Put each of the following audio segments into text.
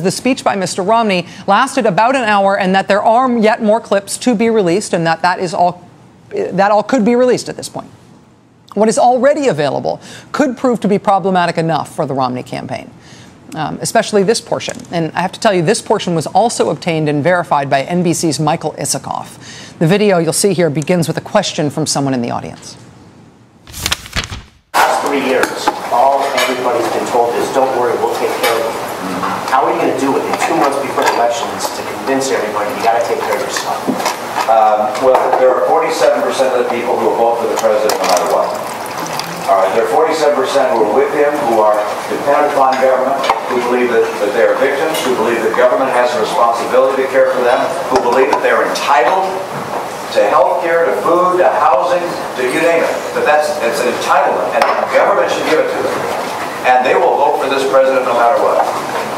the speech by Mr. Romney lasted about an hour and that there are yet more clips to be released and that all could be released at this point. What is already available could prove to be problematic enough for the Romney campaign, especially this portion. And I have to tell you, this portion was also obtained and verified by NBC's Michael Isikoff. The video you'll see here begins with a question from someone in the audience. Last 3 years, all everybody's been told is, don't worry, we'll take care of you. How are you going to do it in 2 months before elections to convince everybody you got to take care of yourself? Well, there are 47% of the people who will vote for the president no matter what. All right, there are 47% who are with him, who are dependent upon government, who believe that they are victims, who believe that government has a responsibility to care for them, who believe that they're entitled to health care, to food, to housing, to you name it. That it's an entitlement, and the government should give it to them. And they will vote for this president no matter what.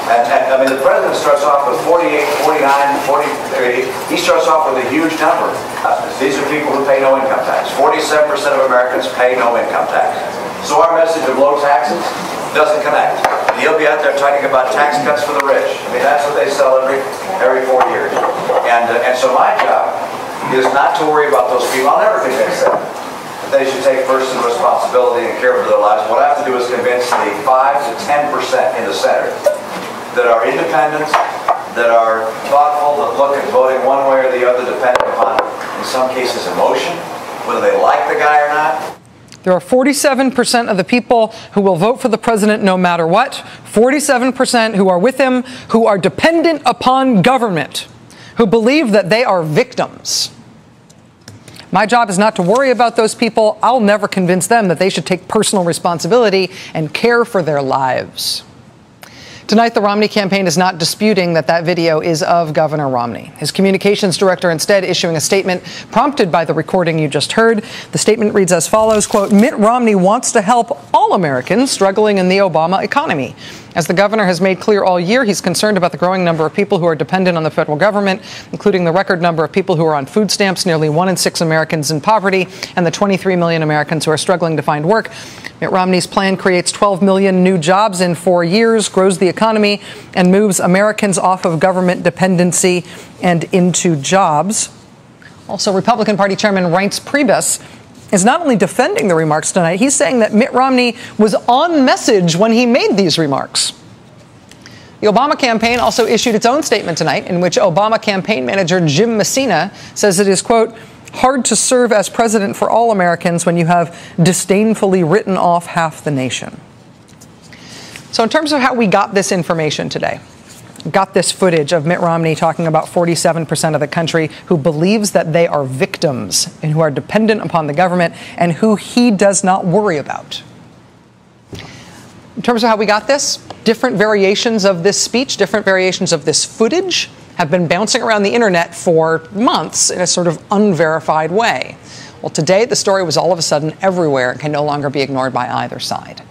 And I mean, the president starts off with 48, 49, 40, he starts off with a huge number. These are people who pay no income tax. 47% of Americans pay no income tax. So our message of low taxes doesn't connect. And he'll be out there talking about tax cuts for the rich. I mean, that's what they sell every 4 years. And so my job is not to worry about those people. I'll never convince them that they should take personal responsibility and care for their lives. What I have to do is convince the 5 to 10% in the Senate that are independents, that are thoughtful, that look at voting one way or the other depending upon, in some cases, emotion, whether they like the guy or not. There are 47% of the people who will vote for the president no matter what, 47% who are with him, who are dependent upon government, who believe that they are victims. My job is not to worry about those people. I'll never convince them that they should take personal responsibility and care for their lives. Tonight, the Romney campaign is not disputing that video is of Governor Romney. His communications director instead issuing a statement prompted by the recording you just heard. The statement reads as follows, quote, Mitt Romney wants to help all Americans struggling in the Obama economy. As the governor has made clear all year, he's concerned about the growing number of people who are dependent on the federal government, including the record number of people who are on food stamps, nearly 1 in 6 Americans in poverty, and the 23 million Americans who are struggling to find work. Mitt Romney's plan creates 12 million new jobs in 4 years, grows the economy, and moves Americans off of government dependency and into jobs. Also, Republican Party Chairman Reince Priebus is not only defending the remarks tonight, he's saying that Mitt Romney was on message when he made these remarks. The Obama campaign also issued its own statement tonight in which Obama campaign manager Jim Messina says it is, quote, hard to serve as president for all Americans when you have disdainfully written off half the nation. So in terms of how we got this information today, got this footage of Mitt Romney talking about 47% of the country who believes that they are victims and who are dependent upon the government and who he does not worry about. In terms of how we got this, different variations of this speech, different variations of this footage have been bouncing around the internet for months in a sort of unverified way. Well, today the story was all of a sudden everywhere and can no longer be ignored by either side.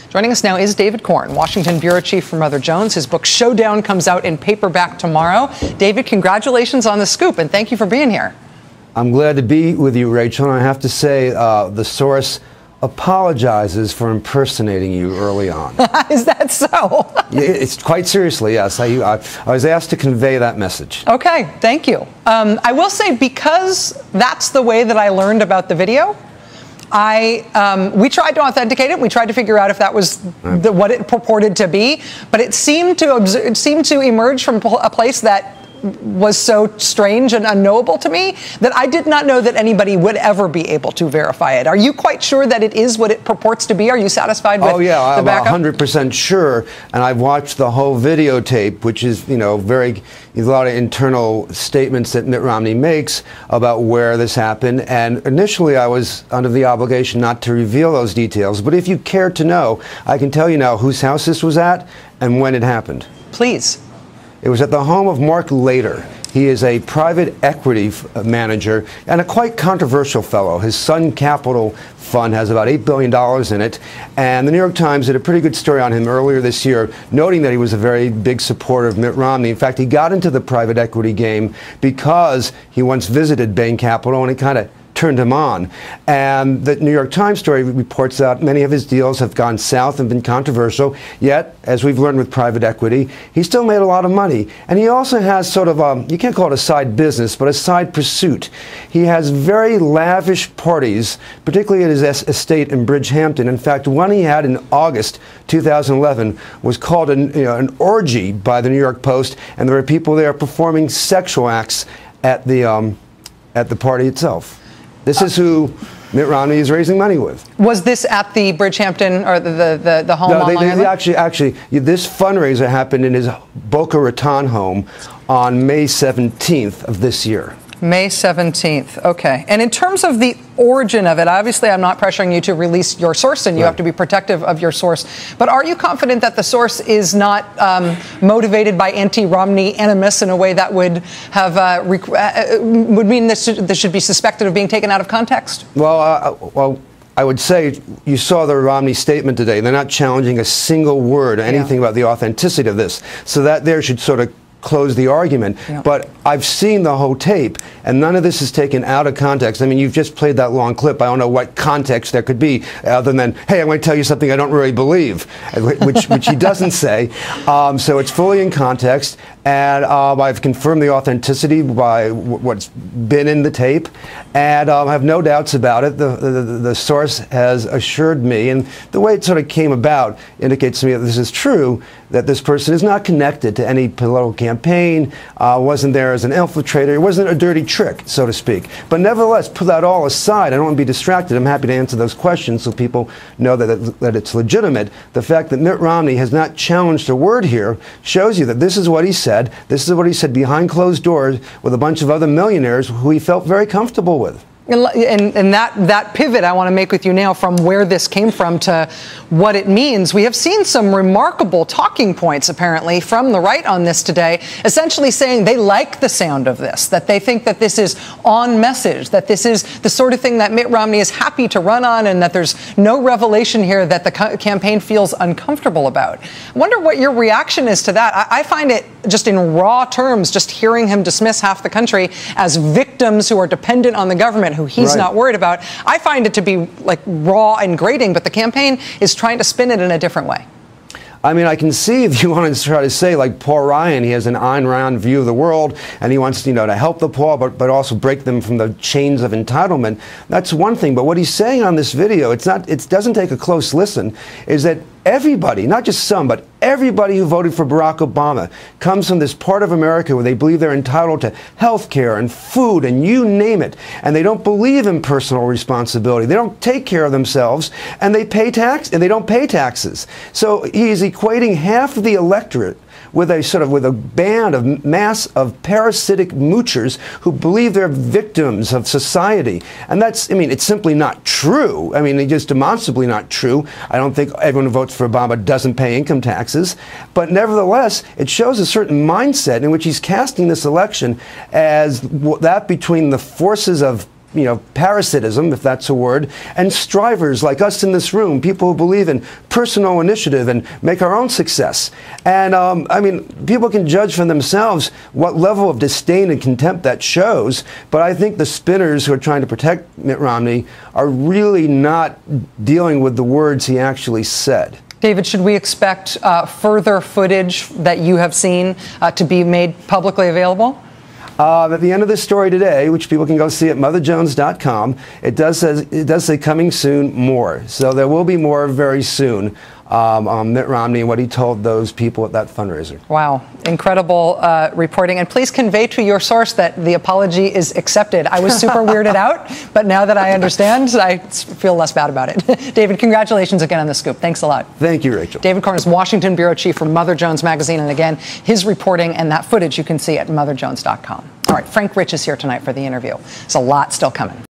Joining us now is David Corn, Washington bureau chief for Mother Jones. His book Showdown comes out in paperback tomorrow. David, congratulations on the scoop, and thank you for being here. I'm glad to be with you, Rachel, and I have to say the source apologizes for impersonating you early on. Is that so? It's quite seriously, yes. I was asked to convey that message. Okay, thank you. I will say, because that's the way that I learned about the video, we tried to authenticate it. We tried to figure out if that was what it purported to be, but it seemed to emerge from a place that was so strange and unknowable to me that I did not know that anybody would ever be able to verify it. Are you quite sure that it is what it purports to be? Are you satisfied with the backup? I'm 100% sure, and I've watched the whole videotape, which is, a lot of internal statements that Mitt Romney makes about where this happened, and initially I was under the obligation not to reveal those details, but if you care to know, I can tell you now whose house this was at and when it happened. Please. It was at the home of Mark Lader. He is a private equity manager and a quite controversial fellow. His Sun Capital Fund has about $8 billion in it. And the New York Times did a pretty good story on him earlier this year, noting that he was a very big supporter of Mitt Romney. In fact, he got into the private equity game because he once visited Bain Capital, and it kind of turned him on. And the New York Times story reports out many of his deals have gone south and been controversial, yet, as we've learned with private equity, he still made a lot of money. And he also has sort of a, you can't call it a side business, but a side pursuit. He has very lavish parties, particularly at his estate in Bridgehampton. In fact, one he had in August 2011 was called an orgy by the New York Post, and there were people there performing sexual acts at the party itself. This is who Mitt Romney is raising money with. Was this at the Bridgehampton or the home? No, actually, this fundraiser happened in his Boca Raton home on May 17th of this year. May 17th. Okay. And in terms of the origin of it, obviously I'm not pressuring you to release your source, and you have to be protective of your source. But are you confident that the source is not motivated by anti-Romney animus in a way that would have would mean this should be suspected of being taken out of context? Well, I would say you saw the Romney statement today. They're not challenging a single word or anything about the authenticity of this. So that there should sort of close the argument. But I've seen the whole tape, and none of this is taken out of context. I mean, you've just played that long clip. I don't know what context there could be other than, hey, I'm going to tell you something I don't really believe, which he doesn't say. So it's fully in context, and I've confirmed the authenticity by what's been in the tape, and I have no doubts about it. The source has assured me, and the way it sort of came about indicates to me that this is true, that this person is not connected to any political campaign, wasn't there as an infiltrator. It wasn't a dirty trick, so to speak. But nevertheless, put that all aside. I don't want to be distracted. I'm happy to answer those questions so people know that it's legitimate. The fact that Mitt Romney has not challenged a word here shows you that this is what he said. This is what he said behind closed doors with a bunch of other millionaires who he felt very comfortable with. And that pivot I want to make with you now from where this came from to what it means. We have seen some remarkable talking points, apparently, from the right on this today, essentially saying they like the sound of this, that they think that this is on message, that this is the sort of thing that Mitt Romney is happy to run on, and that there's no revelation here that the campaign feels uncomfortable about. I wonder what your reaction is to that. I find it, just in raw terms, just hearing him dismiss half the country as victims who are dependent on the government, who he's not worried about. I find it to be like raw and grating, but the campaign is trying to spin it in a different way. I mean, I can see if you want to try to say, like Paul Ryan, he has an Ayn Rand view of the world, and he wants, to help the poor, but also break them from the chains of entitlement. That's one thing. But what he's saying on this video, it doesn't take a close listen, is that everybody, not just some, but everybody who voted for Barack Obama comes from this part of America where they believe they're entitled to health care and food and you name it. And they don't believe in personal responsibility. They don't take care of themselves, and they pay tax, and they don't pay taxes. So he's equating half of the electorate with a band of mass of parasitic moochers who believe they're victims of society. And that's, it's simply not true. It's just demonstrably not true. I don't think everyone who votes for Obama doesn't pay income taxes. But nevertheless, it shows a certain mindset in which he's casting this election as that between the forces of parasitism, if that's a word, and strivers like us in this room, people who believe in personal initiative and make our own success. And, people can judge for themselves what level of disdain and contempt that shows, but I think the spinners who are trying to protect Mitt Romney are really not dealing with the words he actually said. David, should we expect further footage that you have seen to be made publicly available? At the end of this story today, which people can go see at motherjones.com, it does say coming soon more. So there will be more very soon on Mitt Romney and what he told those people at that fundraiser. Wow. Incredible reporting. And please convey to your source that the apology is accepted. I was super weirded out, but now that I understand, I feel less bad about it. David, congratulations again on the scoop. Thanks a lot. Thank you, Rachel. David Corn is Washington bureau chief for Mother Jones magazine. And again, his reporting and that footage you can see at motherjones.com. All right, Frank Rich is here tonight for the interview. There's a lot still coming.